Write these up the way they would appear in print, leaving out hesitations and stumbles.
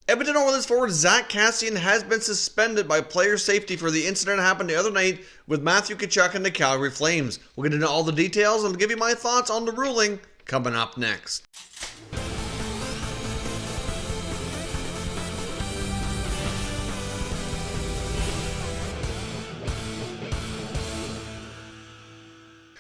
Edmonton Oilers forward Zack Kassian has been suspended by player safety for the incident that happened the other night with Matthew Tkachuk and the Calgary Flames. We'll get into all the details and give you my thoughts on the ruling coming up next.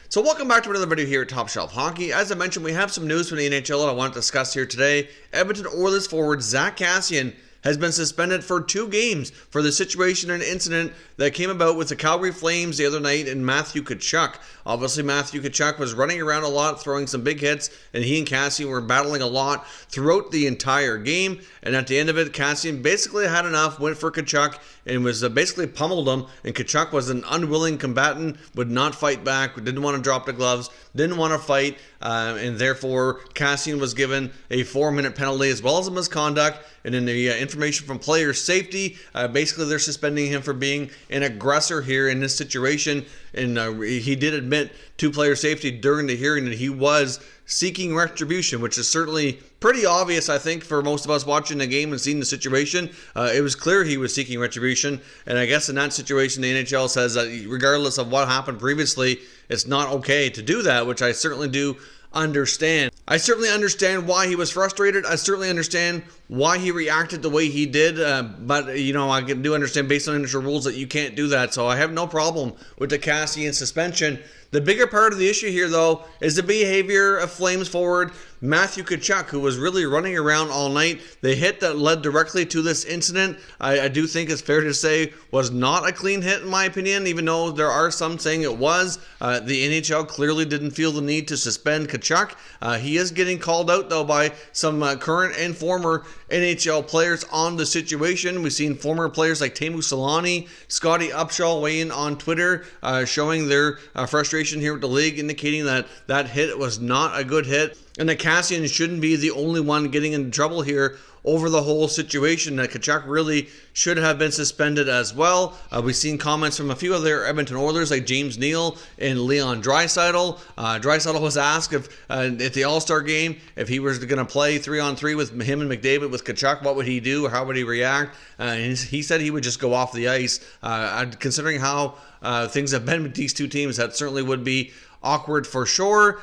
So welcome back to another video here at Top Shelf Hockey. As I mentioned, we have some news from the NHL that I want to discuss here today. Edmonton Oilers forward Zack Kassian has been suspended for 2 games for the situation and incident that came about with the Calgary Flames the other night and Matthew Tkachuk. Obviously, Matthew Tkachuk was running around a lot, throwing some big hits, and he and Kassian were battling a lot throughout the entire game. And at the end of it, Kassian basically had enough, went for Tkachuk, and was basically pummeled him. And Tkachuk was an unwilling combatant, would not fight back, didn't want to drop the gloves, didn't want to fight, and therefore Kassian was given a 4-minute penalty as well as a misconduct. And in the information from Player Safety, basically they're suspending him for being an aggressor here in this situation. And he did admit to Player Safety during the hearing that he was seeking retribution, which is certainly pretty obvious, I think, for most of us watching the game and seeing the situation. It was clear he was seeking retribution, and I guess in that situation, the NHL says that regardless of what happened previously, it's not okay to do that, which I certainly do understand. I certainly understand why he was frustrated. I certainly understand why he reacted the way he did, but you know, I do understand based on initial rules that you can't do that, so I have no problem with the Kassian suspension. The bigger part of the issue here, though, is the behavior of Flames forward Matthew Tkachuk, who was really running around all night. The hit that led directly to this incident, I do think it's fair to say, was not a clean hit in my opinion, even though there are some saying it was. The NHL clearly didn't feel the need to suspend Tkachuk. He is getting called out, though, by some current and former NHL players on the situation. We've seen former players like Teemu Selanne, Scotty Upshall weigh in on Twitter, showing their frustration here with the league, indicating that that hit was not a good hit, and that Kassian shouldn't be the only one getting into trouble here over the whole situation, that Tkachuk really should have been suspended as well. We've seen comments from a few other Edmonton Oilers like James Neal and Leon Draisaitl. Draisaitl was asked if at the All-Star game, if he was going to play 3-on-3 with him and McDavid with Tkachuk, what would he do? How would he react? And he said he would just go off the ice. Considering how things have been with these two teams, that certainly would be awkward for sure.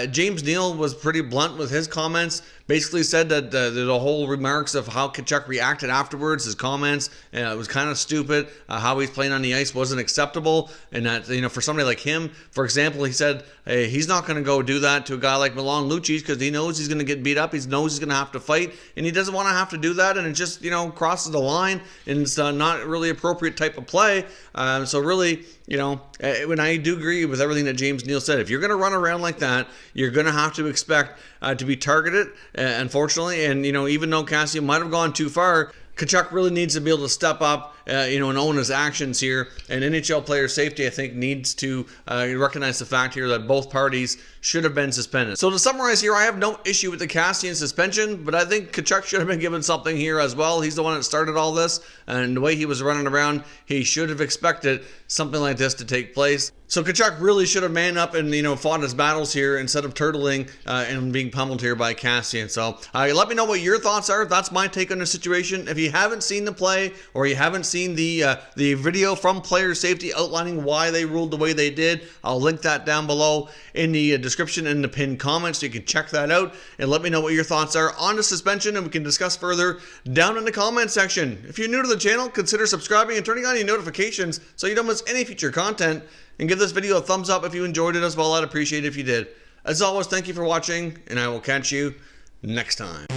James Neal was pretty blunt with his comments. Basically said that the whole remarks of how Tkachuk reacted afterwards, his comments, it was kind of stupid. How he's playing on the ice wasn't acceptable, and that, you know, for somebody like him, for example, he said he's not going to go do that to a guy like Milan Lucic because he knows he's going to get beat up. He knows he's going to have to fight, and he doesn't want to have to do that. And it just, you know, crosses the line, and it's not really appropriate type of play. So really, you know, when I do agree with everything that James Neal said, if you're going to run around like that, you're going to have to expect to be targeted, unfortunately. And, you know, even though Kassian might have gone too far, Tkachuk really needs to be able to step up, and own his actions here. And NHL Player Safety, I think, needs to recognize the fact here that both parties should have been suspended. So to summarize here, I have no issue with the Kassian suspension, but I think Tkachuk should have been given something here as well. He's the one that started all this, and the way he was running around, he should have expected something like this to take place. So Tkachuk really should have manned up and, fought his battles here instead of turtling and being pummeled here by Kassian. So let me know what your thoughts are. That's my take on the situation. If you haven't seen the play or you haven't seen the video from Player Safety outlining why they ruled the way they did, I'll link that down below in the description and the pinned comments so you can check that out and let me know what your thoughts are on the suspension, and we can discuss further down in the comment section. If you're new to the channel, consider subscribing and turning on your notifications so you don't miss any future content. And give this video a thumbs up if you enjoyed it as well. I'd appreciate it if you did. As always, thank you for watching, and I will catch you next time.